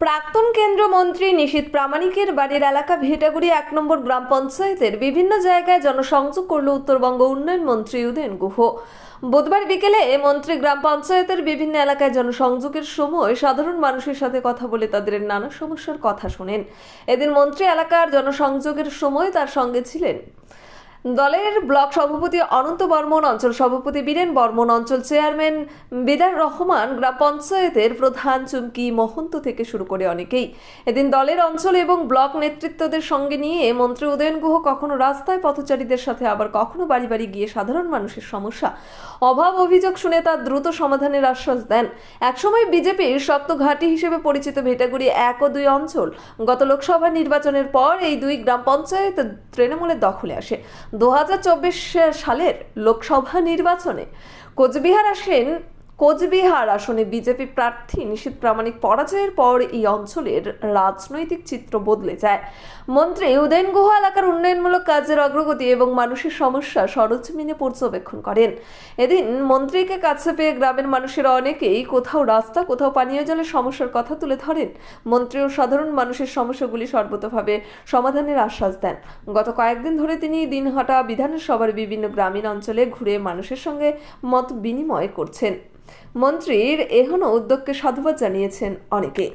প্রাক্তন কেন্দ্রমন্ত্রী নিশীথ প্রামাণিকের বাড়ির এলাকা ভেটাগুড়ি ১ নম্বর গ্রাম পঞ্চায়েতের বিভিন্ন জায়গায় জনসংযোগ করল উত্তরবঙ্গ উন্নয়ন মন্ত্রী উদয়ন গুহ। বুধবার বিকেলে মন্ত্রী গ্রাম পঞ্চায়েতের বিভিন্ন এলাকায় জনসংযোগের সময় সাধারণ মানুষের সাথে কথা বলে তাদের নানা সমস্যার কথা শোনেন। এদিন মন্ত্রী এলাকার জনসংযোগের সময় তার সঙ্গে ছিলেন দলের ব্লক সভাপতি অনন্ত বর্মন, অঞ্চল সভাপতি বীরেন বর্মন, অঞ্চল চেয়ারম্যান বিদার রহমান, গ্রাম পঞ্চায়েতের প্রধান চুমকি মহন্ত থেকে শুরু করে অনেকেই। এদিন দলের অঞ্চল এবং ব্লক নেতৃত্বদের সঙ্গে নিয়ে মন্ত্রী উদয়ন গুহ কখনো রাস্তায় পথচারীদের সাথে, আবার কখনো বাড়ি বাড়ি গিয়ে সাধারণ মানুষের সমস্যা, অভাব, অভিযোগ শুনে তার দ্রুত সমাধানের আশ্বাস দেন। একসময় বিজেপির শক্ত ঘাঁটি হিসেবে পরিচিত ভেটাগুড়ি ১ ও ২ অঞ্চল গত লোকসভা নির্বাচনের পর এই দুই গ্রাম পঞ্চায়েত তৃণমূলের দখলে আসে। ২০২৪ সালের লোকসভা নির্বাচনে কোচবিহার আসনে বিজেপি প্রার্থী নিশীথ প্রামাণিক পরাজয়ের পর এই অঞ্চলের রাজনৈতিক চিত্র বদলে যায়। মন্ত্রী উদয়ন গুহ এলাকার উন্নয়নমূলক কাজের অগ্রগতি এবং মানুষের সমস্যা সরেজমিনে পর্যবেক্ষণ করেন। এদিন মন্ত্রীকে কাছে পেয়ে গ্রামের মানুষের অনেকেই কোথাও রাস্তা, কোথাও পানীয় জলের সমস্যার কথা তুলে ধরেন। মন্ত্রী ও সাধারণ মানুষের সমস্যাগুলি সর্বতোভাবে সমাধানের আশ্বাস দেন। গত কয়েকদিন ধরে তিনি দিনহাটা বিধানসভার বিভিন্ন গ্রামীণ অঞ্চলে ঘুরে মানুষের সঙ্গে মত বিনিময় করছেন। মন্ত্রীর এহেন উদ্যোগকে সাধুবাদ জানিয়েছেন অনেকে।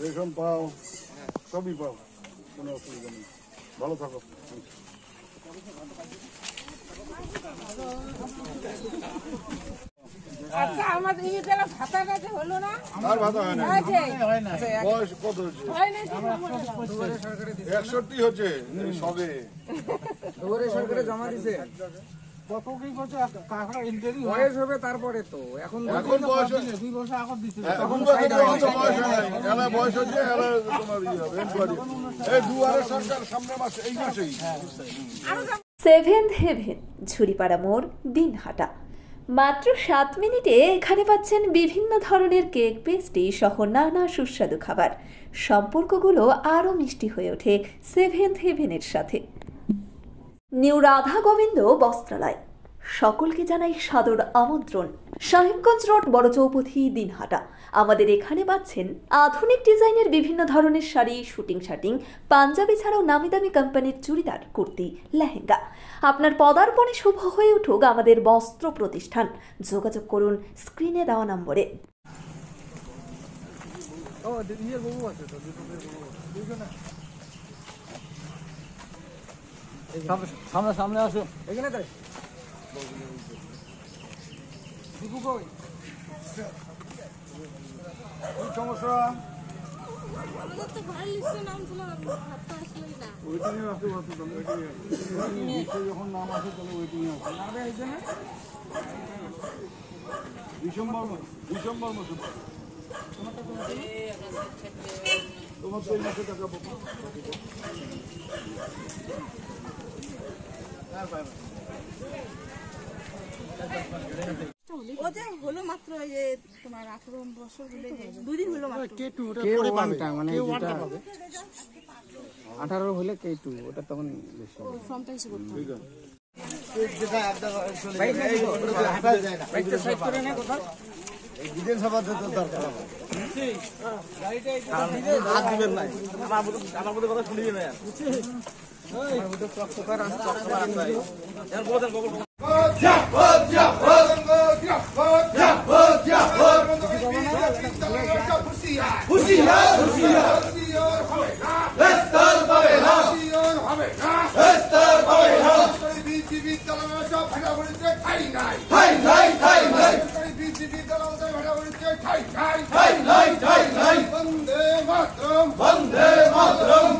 রেশন পাও, সবই পাও, কোনো অসুবিধা নেই, ভালো থাকো। আচ্ছা, আমাদের ইয়েটা ভাতাটা যে হলো না, আর ভাতা হয় না। বয়স কত হচ্ছে? 61 হচ্ছে সবে। সরকারে জমা দিছে কত কি করছে কাকড়া ইন্টারভিউ বয়স হবে তারপরে তো এখন বয়স 2 বছর আগে দিছে এখন বয়স নাই, এলা বয়স হচ্ছে, এলা তোমার ইয়ে হবে এনকোয়ারি। এই দুয়ারে সরকার সামনে মাসে, এই মাসেই। সেভেন্থ হেভেন, ঝুড়িপাড়া মোড়, দিনহাটা। মাত্র 7 মিনিটে এখানে পাচ্ছেন বিভিন্ন ধরনের কেক, পেস্ট্রি সহ নানা সুস্বাদু খাবার। সম্পর্কগুলো আরও মিষ্টি হয়ে ওঠে সেভেন্থ হেভেনের সাথে। নিউ রাধা গোবিন্দ বস্ত্রালয়, সকলকে জানাই সাদর আমন্ত্রণ। সাহেবগঞ্জ রোড, বড় চৌপথি, দিনহাটা। আমাদের এখানে পাচ্ছেন আধুনিক ডিজাইনের বিভিন্ন ধরনের শাড়ি, শুটিং শার্টিং, পাঞ্জাবি ছাড়াও নামি দামি কোম্পানির চুড়িদার, কুর্তি, লেহেঙ্গা। আপনার পদার্পণে শুভ হয়ে উঠুক আমাদের বস্ত্র প্রতিষ্ঠান। যোগাযোগ করুন স্ক্রিনে দেওয়া নম্বরে। সামনে সামনে আসো, এখানে তাই সমস্যা যখন নাম আসে তাহলে ওইটিং আছে। ডিসেম্বর মাসে তোমার তো এই মাসে টাকা পাবো। হলো মাত্র তোমার 18 বছর হলে 2 দিন হলো মাত্র। মানে 18 হলে K2, ওটা তখন বেশি ফর্মটা হিসেবে করতে হবে। বিধানসভাতে তো দরকার হবে। আমার কথা শুনিয়ে না। বন্দে মাতরম, বন্দে মাতরম।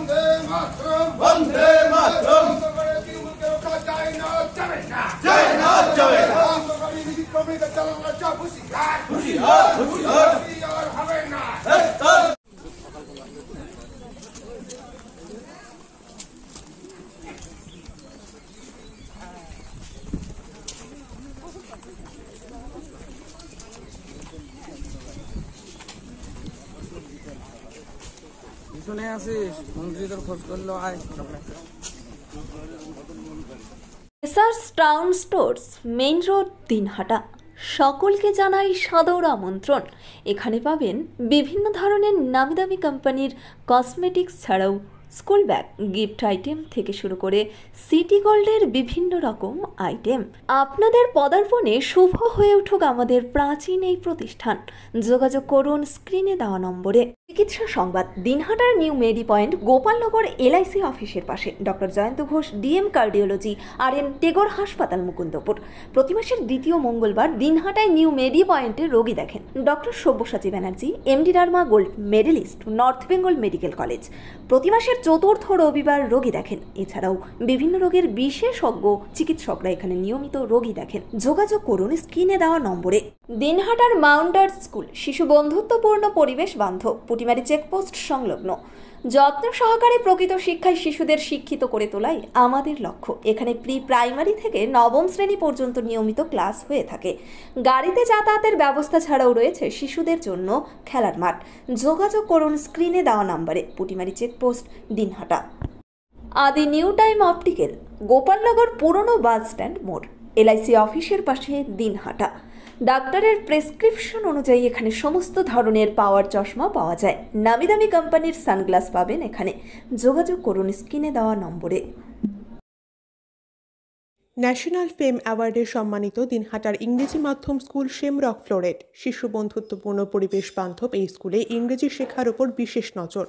শুনে আছিস মন্ত্রী তোর খোঁজ করলো আয় এসার্স town stores main road Dinhata সকলকে জানাই সাদর আমন্ত্রণ। এখানে পাবেন বিভিন্ন ধরনের নামি দামি কোম্পানির কসমেটিক্স ছাড়াও স্কুল ব্যাগ, গিফট আইটেম থেকে শুরু করে সিটি গোল্ডের বিভিন্ন রকম আইটেম। আপনাদের পদার্পণে শুভ হয়ে উঠুক আমাদের প্রাচীন এই প্রতিষ্ঠান। যোগাযোগ করুন স্ক্রিনে দেওয়া নম্বরে। চিকিৎসা সংবাদ দিনহাটার নিউ মেডি পয়েন্ট গোপালনগর LIC অফিসের পাশে doctor Jayanta Ghosh DM cardiology RN Tagore হাসপাতাল মুকুন্দপুর। প্রতি মাসের দ্বিতীয় মঙ্গলবার দিনহাটায় নিউ মেডি পয়েন্টে রোগী দেখেন doctor Sabyasachi Banerjee MD derma gold medalist north Bengal medical college. প্রতি মাসের চতুর্থ রবিবার রোগী দেখেন। এছাড়াও বিভিন্ন রোগের বিশেষজ্ঞ চিকিৎসকরা এখানে নিয়মিত রোগী দেখেন। যোগাযোগ করুন স্ক্রিনে দেওয়া নম্বরে। দিনহাটার মাউন্টার স্কুল শিশু বন্ধুত্বপূর্ণ পরিবেশ বান্ধব, পুটিমারি চেকপোস্ট সংলগ্ন। যত্ন সহকারে প্রকৃত শিক্ষায় শিশুদের শিক্ষিত করে তোলাই আমাদের লক্ষ্য। এখানে প্রাইমারি থেকে নবম শ্রেণী পর্যন্ত নিয়মিত ক্লাস হয়ে থাকে। গাড়িতে যাতায়াতের ব্যবস্থা ছাড়াও রয়েছে শিশুদের জন্য খেলার মাঠ। যোগাযোগ করুন স্ক্রিনে দেওয়া নম্বরে। পুটিমারি চেকপোস্ট দিনহাটা। আদি নিউ টাইম অপটিক্যাল গোপালনগর পুরনো বাস স্ট্যান্ড মোড়, LIC অফিসের পাশে দিনহাটা। ডাক্তারের প্রেসক্রিপশন অনুযায়ী এখানে সমস্ত ধরনের পাওয়ার চশমা পাওয়া যায়। নামি দামি কোম্পানির সানগ্লাস পাবেন এখানে। যোগাযোগ করুন স্ক্রিনে দেওয়া নম্বরে। ন্যাশনাল ফেম অ্যাওয়ার্ডে সম্মানিত দিনহাটার ইংরেজি মাধ্যম স্কুল শেমরক ফ্লোরেট। শিশু বন্ধুত্বপূর্ণ পরিবেশ বান্ধব এই স্কুলে ইংরেজি শেখার উপর বিশেষ নজর।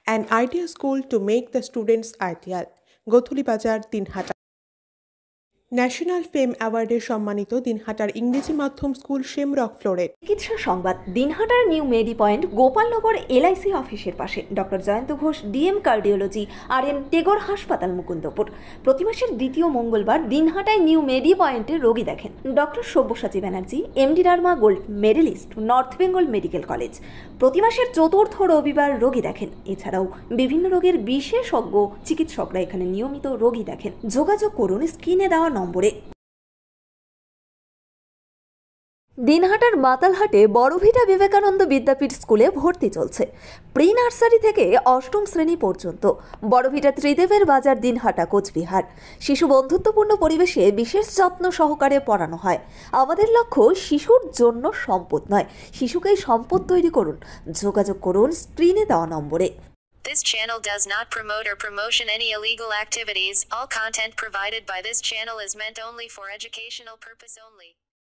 An idea school to make the students ideal. Godhuli বাজার দিনহাটা। ন্যাশনাল ফেম অ্যাওয়ার্ডে সম্মানিত দিনহাটার ইংরেজি মাধ্যম স্কুল শেমরক ফ্লোরেট। চিকিৎসা সংবাদ দিনহাটার নিউ মেডি পয়েন্ট গোপালনগর LIC অফিসের পাশে doctor Jayanta Ghosh DM cardiology RN Tagore হাসপাতাল মুকুন্দপুর। প্রতি মাসের দ্বিতীয় মঙ্গলবার দিনহাটায় নিউ মেডি পয়েন্টে রোগী দেখেন doctor Sabyasachi Banerjee MD derma gold medalist north Bengal medical college. প্রতি মাসের চতুর্থ রবিবার রোগী দেখেন। এছাড়াও বিভিন্ন রোগের বিশেষজ্ঞ চিকিৎসকরা এখানে নিয়মিত রোগী দেখেন। যোগাযোগ করুন স্ক্রিনে দেওয়া নম্বরে। দিনহাটার মাতালহাটে বড়ভিটা বিবেকানন্দ বিদ্যাপীঠ স্কুলে ভর্তি চলছে। প্রি নার্সারি থেকে অষ্টম শ্রেণী পর্যন্ত। বড়ভিটা ত্রিদেবের বাজার দিনহাটা কোচবিহার। শিশু বন্ধুত্বপূর্ণ পরিবেশে বিশেষ যত্ন সহকারে পড়ানো হয়। আমাদের লক্ষ্য শিশুর জন্য সম্পদ নয়, শিশুকেই সম্পদ তৈরি করুন। যোগাযোগ করুন স্ক্রিনে দেওয়া নম্বরে। This channel does not promote or promotion any illegal activities. All content provided by this channel is meant only for educational purpose only.